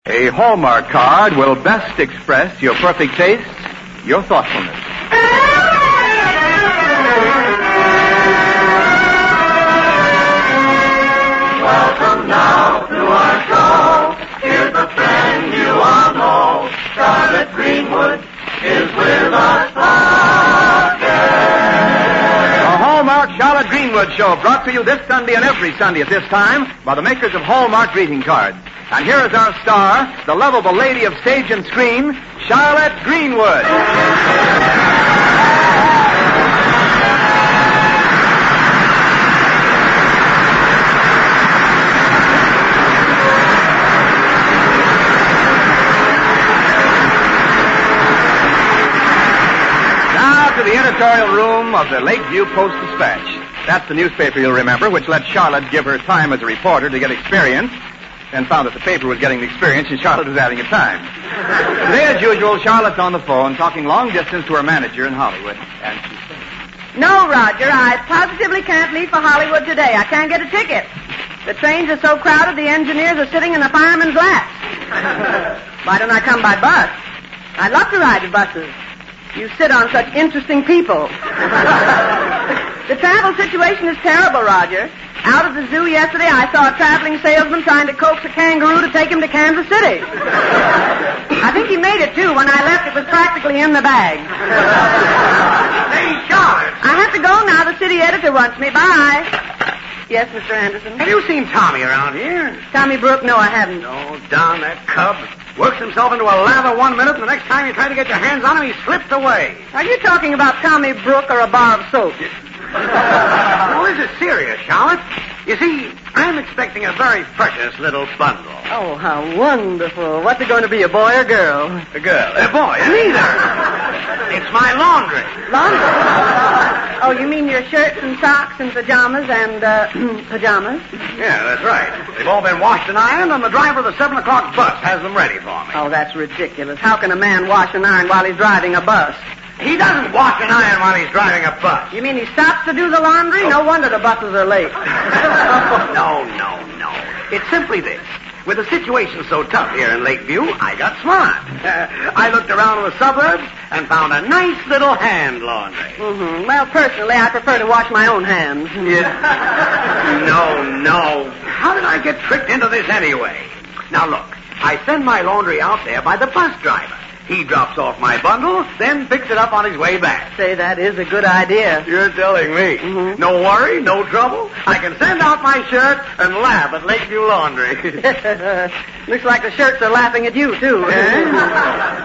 A Hallmark card will best express your perfect taste, your thoughtfulness. Welcome now to our show. Here's a friend you all know. Charlotte Greenwood is with us again. The Hallmark Charlotte Greenwood Show, brought to you this Sunday and every Sunday at this time by the makers of Hallmark greeting cards. And here is our star, the lovable lady of stage and screen, Charlotte Greenwood. Now to the editorial room of the Lakeview Post-Dispatch. That's the newspaper, you'll remember, which let Charlotte give her time as a reporter to get experience, and found that the paper was getting the experience and Charlotte was having a time. Today, as usual, Charlotte's on the phone talking long distance to her manager in Hollywood. And she said, No, Roger, I positively can't leave for Hollywood today. I can't get a ticket. The trains are so crowded, the engineers are sitting in the fireman's laps. Why don't I come by bus? I love to ride the buses. You sit on such interesting people. The travel situation is terrible, Roger. Out at the zoo yesterday, I saw a traveling salesman trying to coax a kangaroo to take him to Kansas City. I think he made it, too. When I left, it was practically in the bag. Hey, Charlotte. I have to go now. The city editor wants me. Bye. Yes, Mr. Anderson? Have you seen Tommy around here? Tommy Brooke? No, I haven't. Oh, darn that cub. Works himself into a lather 1 minute, and the next time you try to get your hands on him, he slips away. Are you talking about Tommy Brooke or a bar of soap? Well, this is serious, Charlotte. You see, I'm expecting a very precious little bundle. Oh, how wonderful. What's it going to be, a boy or girl? A girl. A boy. Neither. It's my laundry. Laundry? Oh, you mean your shirts and socks and pajamas and, pajamas? Yeah, that's right. They've all been washed and ironed, and the driver of the 7 o'clock bus has them ready for me. Oh, that's ridiculous. How can a man wash and iron while he's driving a bus? He doesn't wash and iron while he's driving a bus. You mean he stops to do the laundry? No wonder the buses are late. No. It's simply this. With the situation so tough here in Lakeview, I got smart. I looked around in the suburbs and found a nice little hand laundry. Mm-hmm. Well, personally, I prefer to wash my own hands. No. How did I get tricked into this anyway? Now, look, I send my laundry out there by the bus driver. He drops off my bundle, then picks it up on his way back. Say, that is a good idea. You're telling me. Mm-hmm. No worry, no trouble. I can send out my shirt and laugh at Lakeview Laundry. Looks like the shirts are laughing at you, too.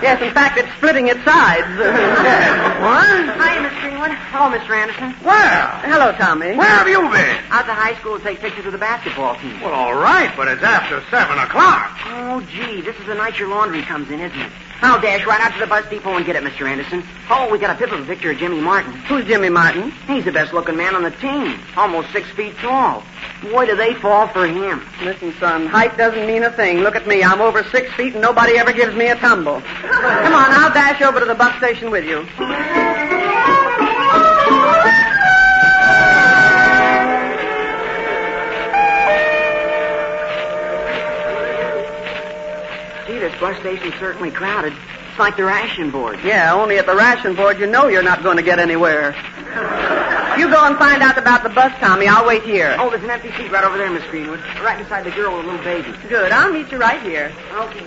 Yes, in fact, it's splitting its sides. What? Hi, Miss Greenwood. Hello, Mr. Anderson. Well, Hello, Tommy. where have you been? Out to high school to take pictures of the basketball team. Well, all right, but it's after 7 o'clock. Oh, gee, this is the night your laundry comes in, isn't it? I'll dash right out to the bus depot and get it, Mr. Anderson. Oh, we got a pivotal picture of Jimmy Martin. Who's Jimmy Martin? He's the best-looking man on the team. Almost 6 feet tall. Boy, do they fall for him. Listen, son, height doesn't mean a thing. Look at me. I'm over 6 feet and nobody ever gives me a tumble. Come on, I'll dash over to the bus station with you. Gee, this bus station's certainly crowded. It's like the ration board. Yeah, only at the ration board you know you're not going to get anywhere. You go and find out about the bus, Tommy. I'll wait here. Oh, there's an empty seat right over there, Miss Greenwood. Right beside the girl with a little baby. Good. I'll meet you right here. Okay.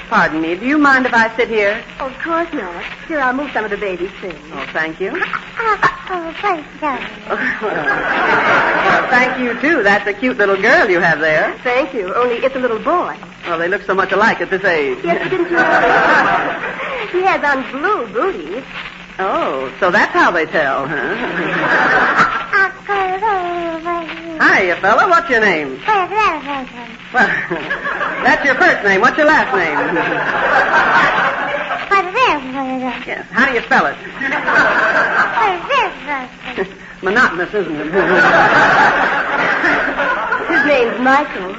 Pardon me. Do you mind if I sit here? Of course not. Here, I'll move some of the baby's things. Oh, thank you. Oh, thanks, darling. Well, thank you, too. That's a cute little girl you have there. Thank you. Only it's a little boy. Well, they look so much alike at this age. Yes, didn't you? He has on blue booties. Oh, so that's how they tell, huh? Hiya, fella. What's your name? Well, that's your first name. What's your last name? Yes. How do you spell it? Monotonous, isn't it? His name's Michael,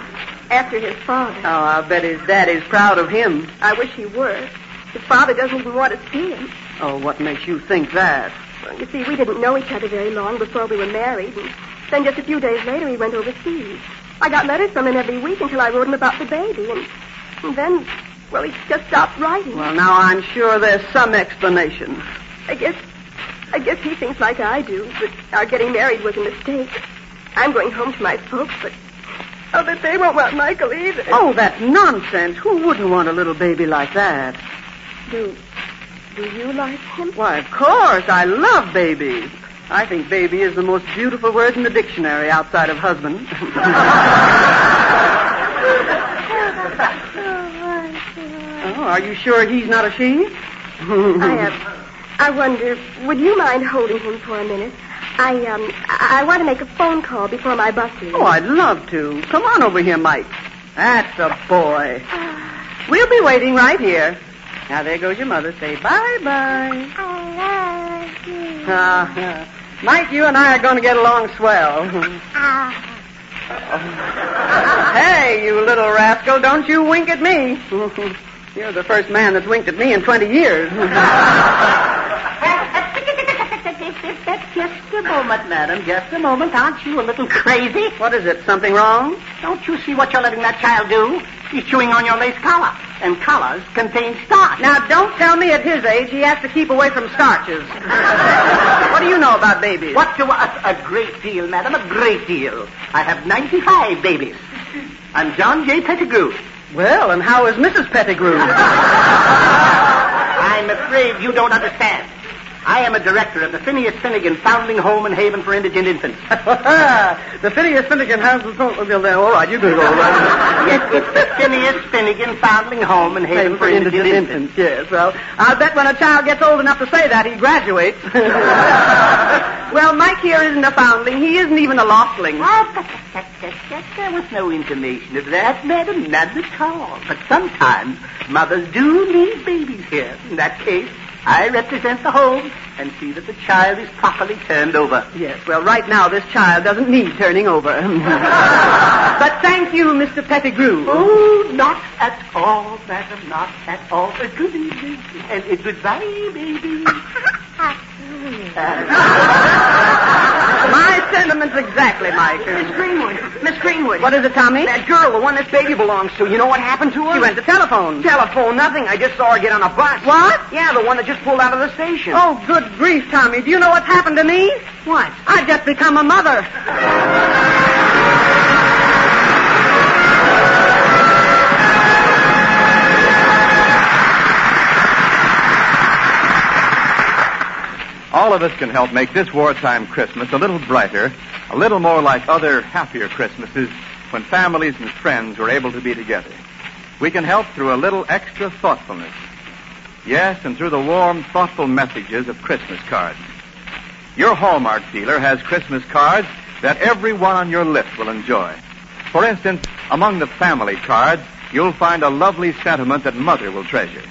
after his father. Oh, I'll bet his daddy's proud of him. I wish he were. His father doesn't even want to see him. Oh, what makes you think that? Well, you see, we didn't know each other very long before we were married. And then just a few days later, he went overseas. I got letters from him every week until I wrote him about the baby. And And then, well, he just stopped writing. Well, now I'm sure there's some explanation. I guess he thinks like I do, that our getting married was a mistake. I'm going home to my folks, but they won't want Michael either. Oh, that's nonsense. Who wouldn't want a little baby like that? Do you like him? Why, of course. I love babies. I think baby is the most beautiful word in the dictionary outside of husband. Oh, are you sure he's not a she? I wonder, would you mind holding him for a minute? I want to make a phone call before my bus leaves. Oh, I'd love to. Come on over here, Mike. That's a boy. We'll be waiting right here. Now, there goes your mother. Say bye-bye. I love you. Mike, you and I are going to get along swell. Hey, you little rascal, don't you wink at me. You're the first man that's winked at me in 20 years. Just a moment, madam. Just a moment. Aren't you a little crazy? What is it? Something wrong? Don't you see what you're letting that child do? He's chewing on your lace collar. And collars contain starch. Now, don't tell me at his age he has to keep away from starches. What do you know about babies? What do a great deal, madam, a great deal. I have 95 babies. I'm John J. Pettigrew. Well, and how is Mrs. Pettigrew? I'm afraid you don't understand. I am a director of the Phineas Finnegan Foundling Home and Haven for Indigent Infants. The Phineas Finnegan has... All right, you can go. Yes, it's the Phineas Finnegan Foundling Home and Haven for Indigent Infants. Yes, well, I'll bet when a child gets old enough to say that, he graduates. Well, Mike here isn't a foundling. He isn't even a lostling. There was no intimation of that, madam. None at all. But sometimes mothers do need babies here. In that case, I represent the home and see that the child is properly turned over. Yes, well, right now this child doesn't need turning over. But thank you, Mr. Pettigrew. Oh, not at all, madam, not at all. Good evening, and goodbye, baby. My sentiments exactly, Mike. Miss Greenwood. What is it, Tommy? That girl, the one this baby belongs to, you know what happened to her? She went to telephone. Telephone, nothing. I just saw her get on a bus. What? Yeah, the one that just pulled out of the station. Oh, good grief, Tommy. Do you know what's happened to me? What? I've just become a mother. All of us can help make this wartime Christmas a little brighter, a little more like other happier Christmases when families and friends were able to be together. We can help through a little extra thoughtfulness. Yes, and through the warm, thoughtful messages of Christmas cards. Your Hallmark dealer has Christmas cards that everyone on your list will enjoy. For instance, among the family cards, you'll find a lovely sentiment that Mother will treasure,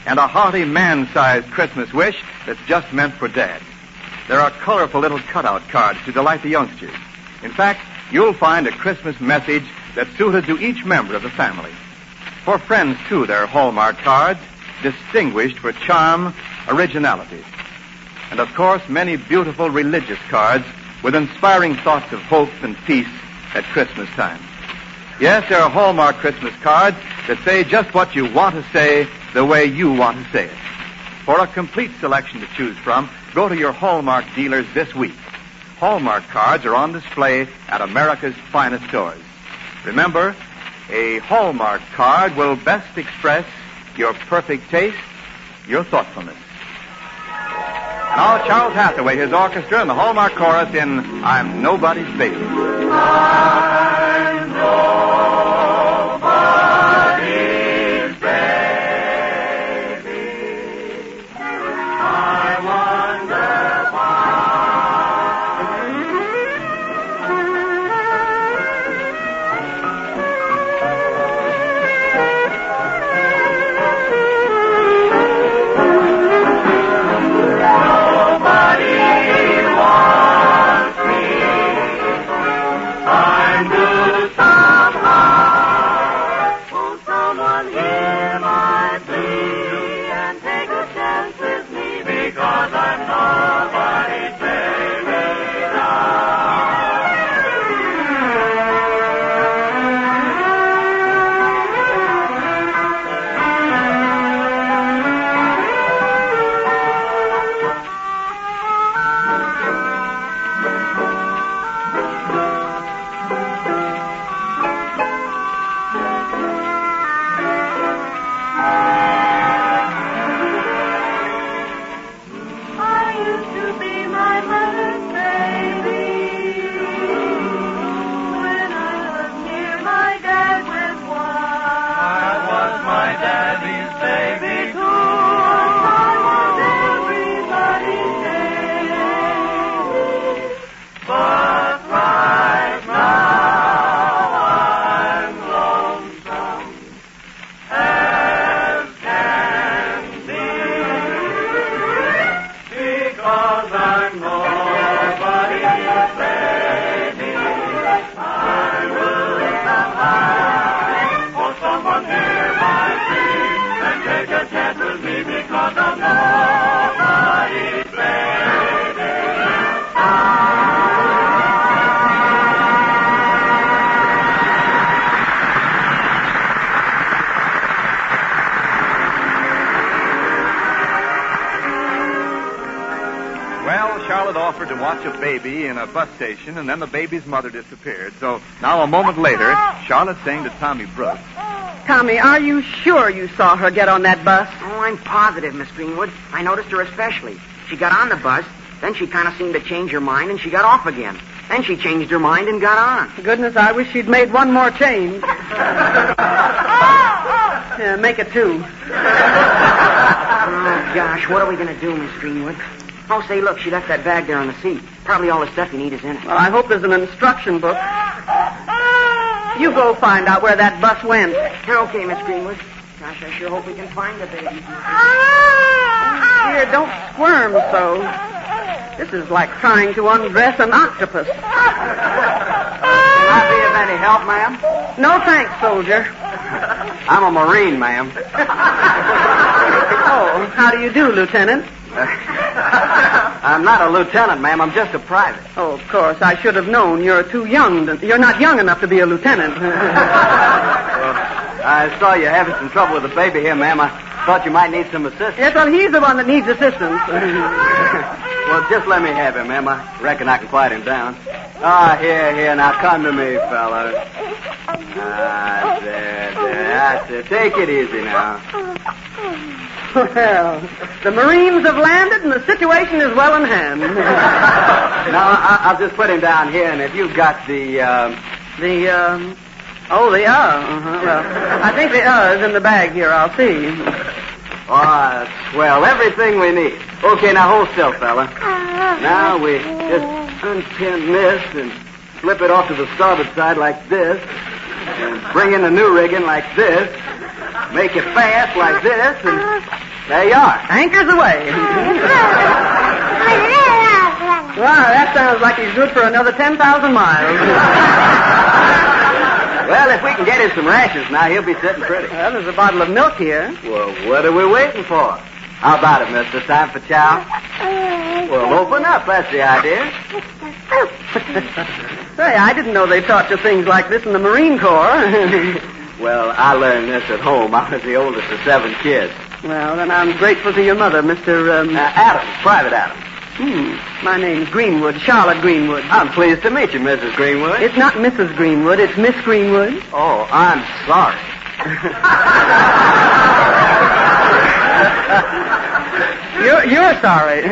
and a hearty man-sized Christmas wish that's just meant for Dad. There are colorful little cutout cards to delight the youngsters. In fact, you'll find a Christmas message that's suited to each member of the family. For friends, too, there are Hallmark cards, distinguished for charm, originality. And, of course, many beautiful religious cards with inspiring thoughts of hope and peace at Christmas time. Yes, there are Hallmark Christmas cards that say just what you want to say the way you want to say it. For a complete selection to choose from, go to your Hallmark dealers this week. Hallmark cards are on display at America's finest stores. Remember, a Hallmark card will best express your perfect taste, your thoughtfulness. Now, Charles Hathaway, his orchestra, and the Hallmark chorus in I'm Nobody's Baby. I'm nobody's baby. I wonder why. Nobody wants me. I'm Charlotte offered to watch a baby in a bus station, and then the baby's mother disappeared. So now, a moment later, Charlotte's saying to Tommy Brooks, Tommy, are you sure you saw her get on that bus? Oh, I'm positive, Miss Greenwood. I noticed her especially. She got on the bus, then she kind of seemed to change her mind, and she got off again. Then she changed her mind and got on. Goodness, I wish she'd made one more change. Yeah, make it 2. Oh, gosh, what are we going to do, Miss Greenwood? Oh, say, look, she left that bag there on the seat. Probably all the stuff you need is in it. Well, I hope there's an instruction book. You go find out where that bus went. Okay, Miss Greenwood. Gosh, I sure hope we can find the baby. Dear, don't squirm so. This is like trying to undress an octopus. Can I be of any help, ma'am? No thanks, soldier. I'm a Marine, ma'am. Oh, how do you do, Lieutenant? I'm not a lieutenant, ma'am. I'm just a private. Oh, of course. I should have known. You're too young. You're not young enough to be a lieutenant. I saw you having some trouble with the baby here, ma'am. I thought you might need some assistance. Yes, well, he's the one that needs assistance. Well, just let me have him, ma'am. I reckon I can quiet him down. Ah, here. Now come to me, fellas. Ah, there. That's it. Take it easy now. Well, the Marines have landed and the situation is well in hand. Now, I'll just put him down here, and if you've got the... Oh, the Well, I think the is in the bag here. I'll see. Oh, that's swell. Everything we need. Okay, now hold still, fella. Now we just unpin this and flip it off to the starboard side like this. And bring in the new rigging like this. Make it fast like this, and there you are. Anchors away. Wow, that sounds like he's good for another 10,000 miles. Well, if we can get him some rations now, he'll be sitting pretty. Well, there's a bottle of milk here. Well, what are we waiting for? How about it, mister? Time for chow? Well, open up. That's the idea. Say, I didn't know they taught you things like this in the Marine Corps. Well, I learned this at home. I was the oldest of 7 kids. Well, then I'm grateful to your mother, Mr. Adams, Private Adams. My name's Greenwood, Charlotte Greenwood. I'm pleased to meet you, Mrs. Greenwood. It's not Mrs. Greenwood, it's Miss Greenwood. Oh, I'm sorry. You're sorry.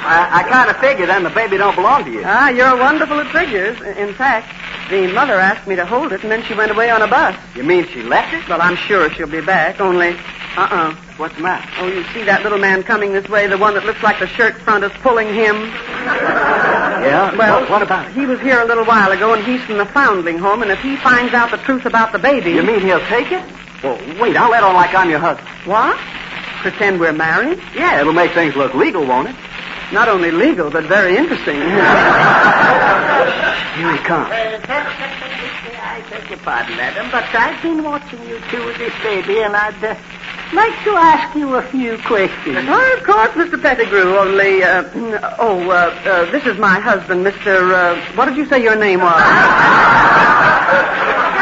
I kind of figured then the baby don't belong to you. You're wonderful at figures. In fact, the mother asked me to hold it, and then she went away on a bus. You mean she left it? Well, I'm sure she'll be back, only... What's the matter? Oh, you see that little man coming this way, the one that looks like the shirt front is pulling him? Yeah? Well, what about it? He was here a little while ago, and he's from the foundling home, and if he finds out the truth about the baby... You mean he'll take it? Well, wait, I'll let on like I'm your husband. What? Pretend we're married? Yeah, it'll make things look legal, won't it? Not only legal, but very interesting. Here he comes. I beg your pardon, madam, but I've been watching you two with this baby, and I'd like to ask you a few questions. Oh, of course, Mr. Pettigrew, only, this is my husband, Mr., what did you say your name was?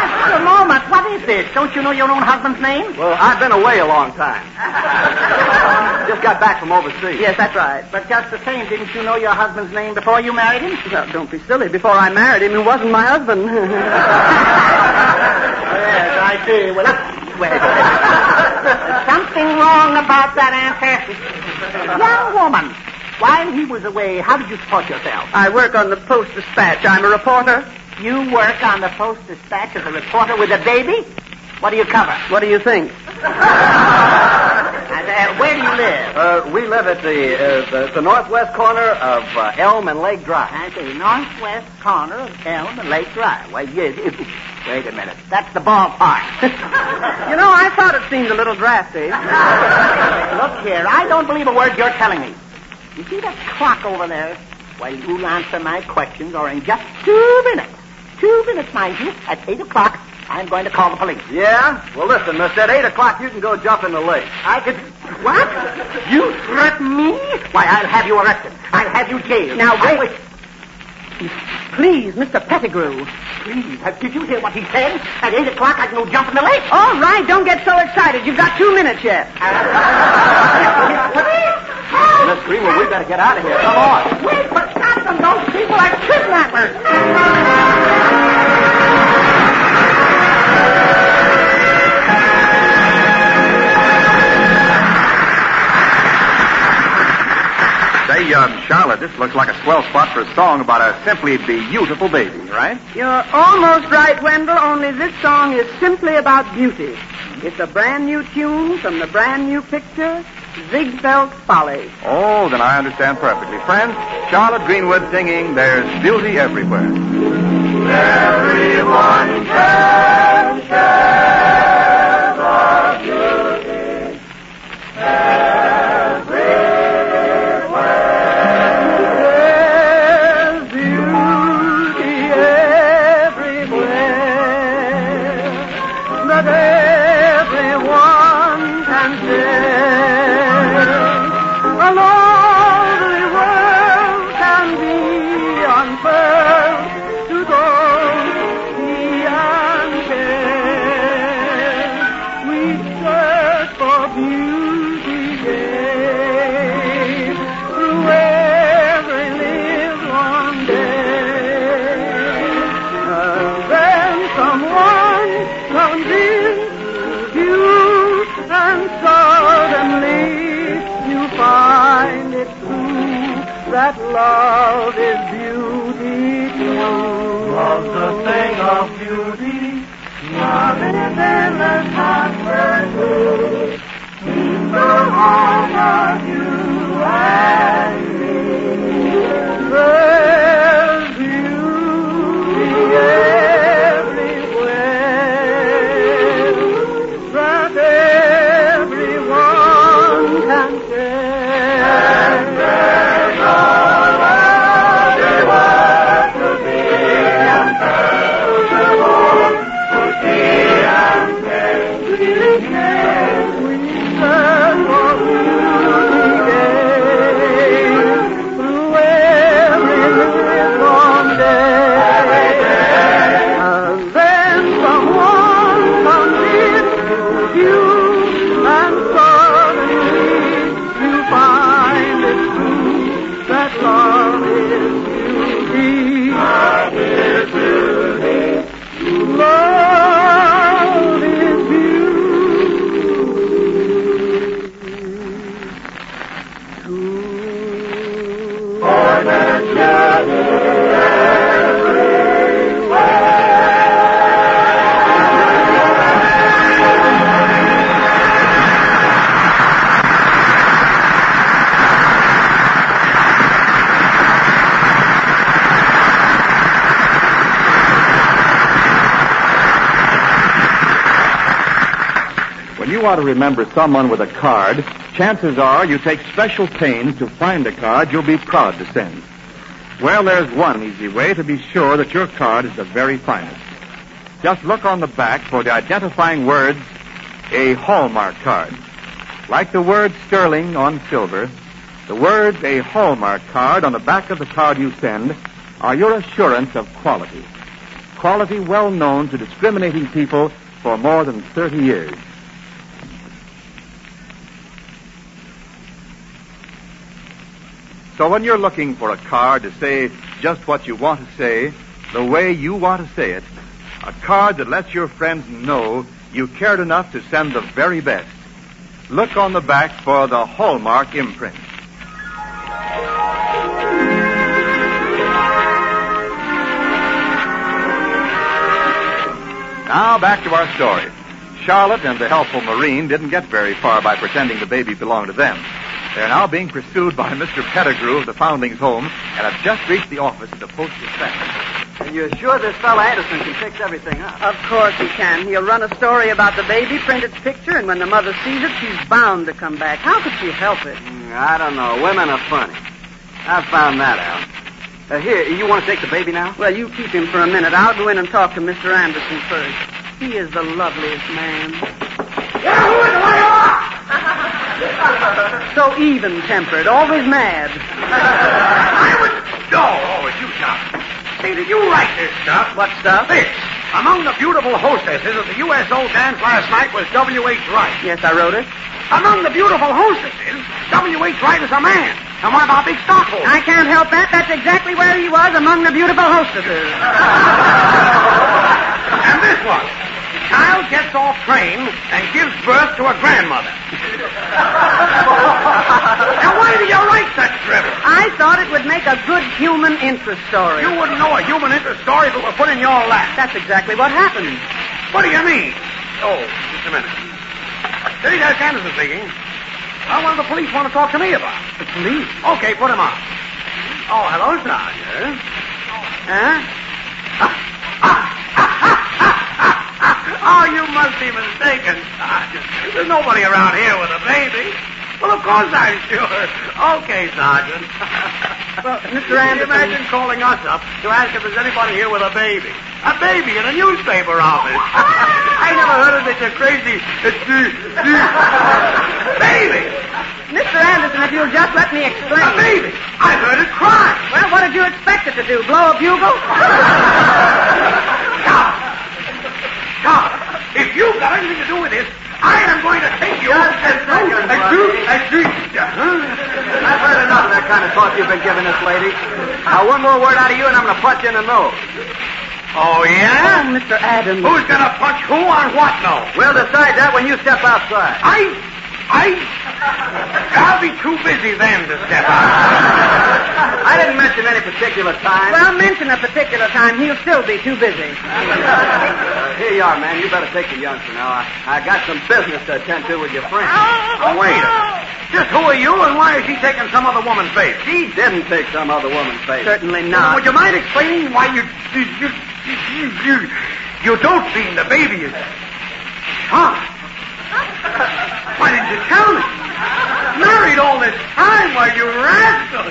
Just a moment, what is this? Don't you know your own husband's name? Well, I've been away a long time. Just got back from overseas. Yes, that's right. But just the same, didn't you know your husband's name before you married him? Well, don't be silly. Before I married him, he wasn't my husband. Yes, I see. Well, there's something wrong about that answer. Young woman, while he was away, how did you support yourself? I work on the Post-Dispatch. I'm a reporter. You work on the Post-Dispatch as a reporter with a baby? What do you cover? What do you think? Where do you live? We live at the northwest corner of Elm and Lake Drive. At the northwest corner of Elm and Lake Drive. Why, yes. Wait a minute. That's the ballpark. You know, I thought it seemed a little drafty. Look here, I don't believe a word you're telling me. You see that clock over there? Why, you'll answer my questions, or in just 2 minutes. 2 minutes, mind you. At 8 o'clock, I'm going to call the police. Yeah? Well, listen, mister, at 8 o'clock you can go jump in the lake. I could... What? You threaten me? Why, I'll have you arrested. I'll have you jailed. Now, wait. Please, Mr. Pettigrew. Please, did you hear what he said? At 8 o'clock I can go jump in the lake. All right, don't get so excited. You've got 2 minutes yet. Police! Miss Greenwood, we better get out of here. Come on. Wait, but stop them. Those people are kidnappers. Say, Charlotte, this looks like a swell spot for a song about a simply beautiful baby, right? You're almost right, Wendell, only this song is simply about beauty. It's a brand new tune from the brand new picture, Ziegfeld Follies. Oh, then I understand perfectly. Friends, Charlotte Greenwood singing There's Beauty Everywhere. Everyone can share the beauty There's beauty everywhere that everyone can share. A lonely world can be unfurled to those see and care. We search for beauty, yes, through every livelong day. And then someone comes in you, and suddenly you find it true that love is beauty too. Love's the thing of beauty. Love is endless possibility. Keep the home of you and me. There's beauty everywhere that everyone can share. And there's no worthy word to be unsearchable, to see and taste. We search for beauty through every livelong day. And then someone comes in you, and suddenly you find it true that love is beauty. Love is beauty. Love is When you want to remember someone with a card, chances are you take special pains to find a card you'll be proud to send. Well, there's one easy way to be sure that your card is the very finest. Just look on the back for the identifying words, a Hallmark card. Like the word sterling on silver, the words a Hallmark card on the back of the card you send are your assurance of quality. Quality well known to discriminating people for more than 30 years. So when you're looking for a card to say just what you want to say, the way you want to say it, a card that lets your friends know you cared enough to send the very best, look on the back for the Hallmark imprint. Now back to our story. Charlotte and the helpful Marine didn't get very far by pretending the baby belonged to them. They're now being pursued by Mr. Pettigrew of the Foundlings' Home and have just reached the office of the Post-Dispatch. Are you sure this fella Anderson can fix everything up? Of course he can. He'll run a story about the baby, print its picture, and when the mother sees it, she's bound to come back. How could she help it? I don't know. Women are funny. I've found that out. Here, you want to take the baby now? Well, you keep him for a minute. I'll go in and talk to Mr. Anderson first. He is the loveliest man. So even-tempered, always mad. I was... No, it's you, Tom. Say, did you write this stuff? What stuff? This. Among the beautiful hostesses at the USO dance last night was W.H. Wright. Yes, I wrote it. Among the beautiful hostesses, W.H. Wright is a man. And what about Big Stockholm? I can't help that. That's exactly where he was among the beautiful hostesses. And this one. Child gets off train and gives birth to a grandmother. Now, why do you write such drivel? I thought it would make a good human interest story. You wouldn't know a human interest story if it were put in your lap. That's exactly what happened. What do you mean? Oh, just a minute. City Desk Anderson speaking. What do the police want to talk to me about? The police? Okay, put him on. Oh, hello, Sergeant. Huh? Oh, you must be mistaken, Sergeant. There's nobody around here with a baby. Well, of course I'm sure. Okay, Sergeant. Well, Mr. Anderson... Imagine calling us up to ask if there's anybody here with a baby. A baby in a newspaper office. I never heard of such a crazy... baby! Mr. Anderson, if you'll just let me explain... A baby! I heard it cry! Well, what did you expect it to do? Blow a bugle? Stop! If you've got anything to do with this, I am going to take you... I've heard enough of that kind of talk you've been giving this lady. Now, one more word out of you, and I'm going to punch you in the nose. Oh, yeah? Oh, Mr. Adams. Who's going to punch who on what nose? We'll decide that when you step outside. I'll be too busy then to step out. I didn't mention any particular time. Well, mention a particular time. He'll still be too busy. Here you are, man. You better take the youngster now. I got some business to attend to with your friend. Oh, wait a minute. Just who are you and why is she taking some other woman's face? She didn't take some other woman's face. Certainly not. Would you mind explaining why you don't mean the baby is... Huh? Why didn't you tell me? Married all this time while you rascal.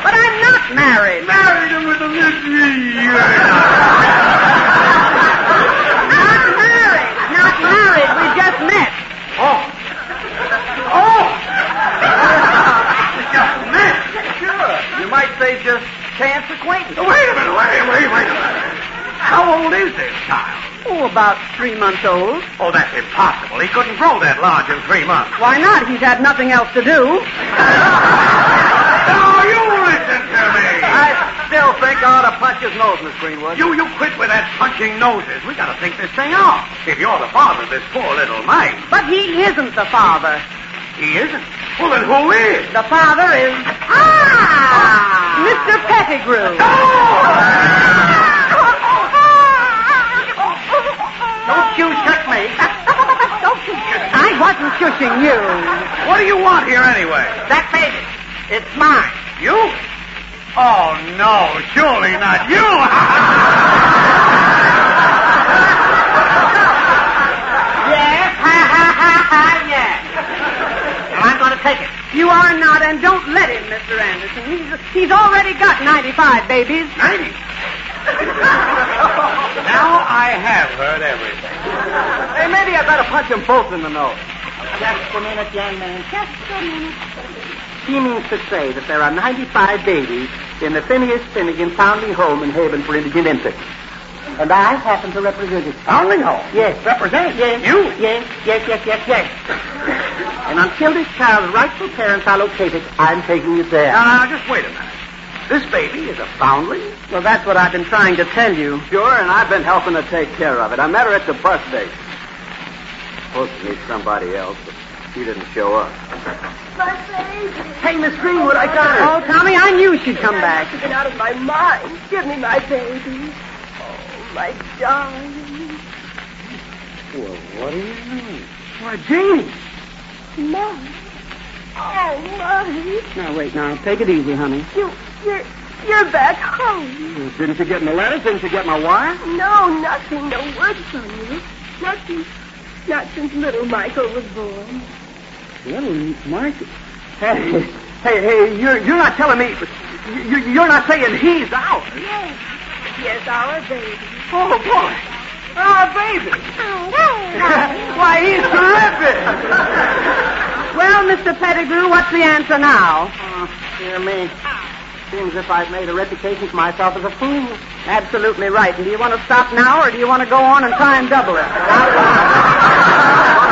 But I'm not married. Married him with a mystery. Not married. Not married. We just met. Oh. We just met. Sure. You might say just chance acquaintance. Wait a minute. Wait a minute. How old is this child? Oh, about 3 months old. Oh, that's impossible. He couldn't grow that large in 3 months. Why not? He's had nothing else to do. Now, you listen to me. I still think I ought to punch his nose, Miss Greenwood. You quit with that punching noses. We got to think this thing out. If you're the father of this poor little mite. But he isn't the father. He isn't? Well, then who is? The father is... Mr. Pettigrew. Don't you shoot me. Don't you shoot me. I wasn't shushing you. What do you want here anyway? That baby, it's mine. You? Oh, no, surely not you. Yes, yes. And I'm going to take it. You are not, and don't let him, Mr. Anderson. He's already got 95 babies. 90? Now I have heard everything. Hey, maybe I better punch them both in the nose. Just a minute, young man. Just a minute. He means to say that there are 95 babies in the Phineas Finnegan Foundling Home in Haven for Indigent Infants. And I happen to represent it. Foundling home? Yes. Represent? Yes. You? Yes. And until this child's rightful parents are located, I'm taking it there. Now, just wait a minute. This baby is a foundling? Well, that's what I've been trying to tell you. Sure, and I've been helping to take care of it. I met her at the bus station. Supposed to meet somebody else, but she didn't show up. My baby. Hey, Miss Greenwood, I got her. Oh, Tommy, I knew she'd come back. I've been out of my mind. Give me my baby. Oh, my darling. Well, what do you mean? Why, Janie. Mine. Oh, Mike. Now, wait, now. Take it easy, honey. You're back home. Didn't you get my letters? Didn't you get my wire? No, nothing. No word from you. Nothing. Not since little Michael was born. Little Michael? Hey, you're not telling me... You're not saying he's ours. Yes, our baby. Oh, boy. Our baby. Why, he's terrific. Well, Mr. Pettigrew, what's the answer now? Oh, dear me. seems as if I've made a reputation for myself as a fool. Absolutely right. And do you want to stop now, or do you want to go on and try and double it? What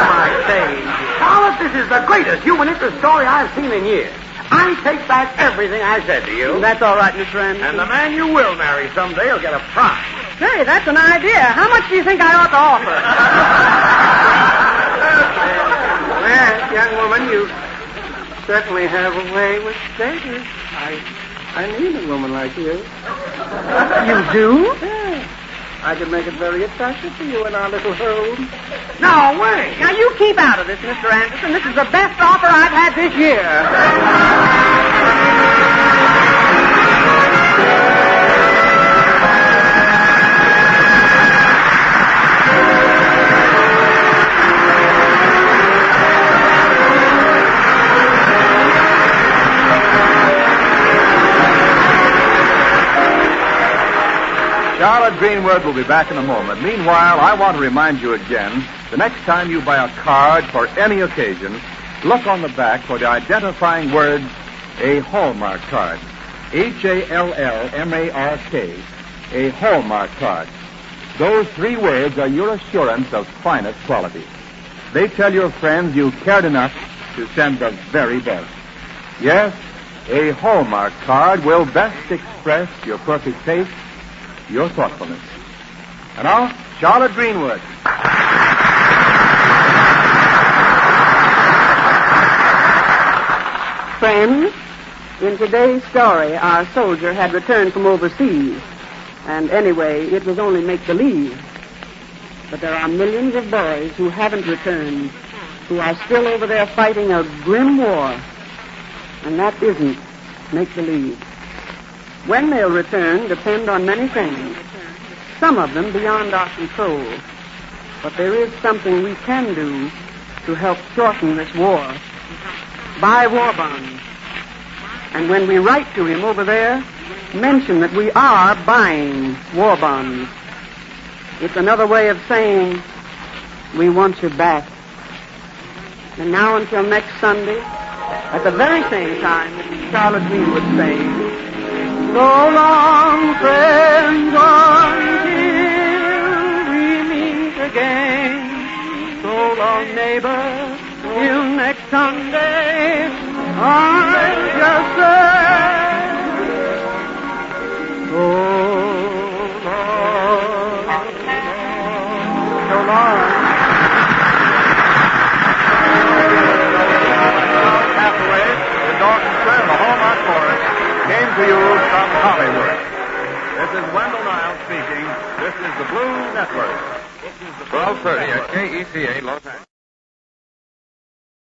am I saying? Charlotte, this is the greatest human interest story I've seen in years. I take back everything I said to you. That's all right, Mr. Anderson. And the man you will marry someday will get a prize. Say, that's an idea. How much do you think I ought to offer? Well, young woman, you certainly have a way with status. I need a woman like you. You do? Yeah. I can make it very attractive for you in our little home. No way. Now, you keep out of this, Mr. Anderson. This is the best offer I've had this year. Charlotte Greenwood will be back in a moment. Meanwhile, I want to remind you again, the next time you buy a card for any occasion, look on the back for the identifying words, a Hallmark card. Hallmark. A Hallmark card. Those 3 words are your assurance of finest quality. They tell your friends you cared enough to send the very best. Yes, a Hallmark card will best express your perfect taste, your thoughtfulness. And now, Charlotte Greenwood. Friends, in today's story, our soldier had returned from overseas. And anyway, it was only make-believe. But there are millions of boys who haven't returned, who are still over there fighting a grim war. And that isn't make-believe. When they'll return depend on many things, some of them beyond our control. But there is something we can do to help shorten this war. Buy war bonds. And when we write to him over there, mention that we are buying war bonds. It's another way of saying, we want you back. And now until next Sunday, at the very same time, Charlotte Greenwood saying, so long, friends, until we meet again. So long, neighbor, till next Sunday. I just say, so long, so long. Hathaway, the Dawson Fair, the Hallmark Chorus, came to you from Hollywood. This is Wendell Niles speaking. This is the Blue Network. 12:30 at KECA Los Angeles.